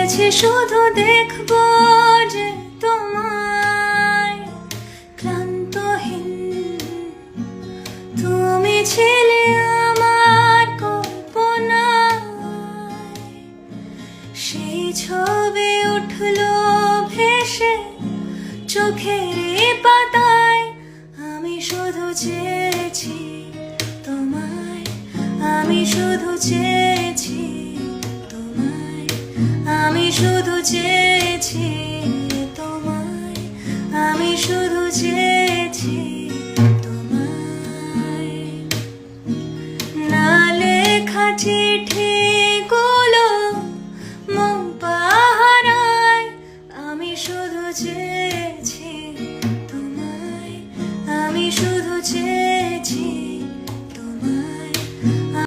চেয়েছি শুধু দেখবো যে তোমায়, ক্লান্তহীন তুমি ছিলে আমার কল্পনায়। সেই ছবি উঠলো ভেসে চোখের পাতায়। আমি শুধু চেয়েছি তোমায়, আমি শুধু চেয়েছি তোমায়, আমি শুধু চেয়েছি তোমায়, আমি শুধু চেয়েছি তোমায়। না লেখা চিঠি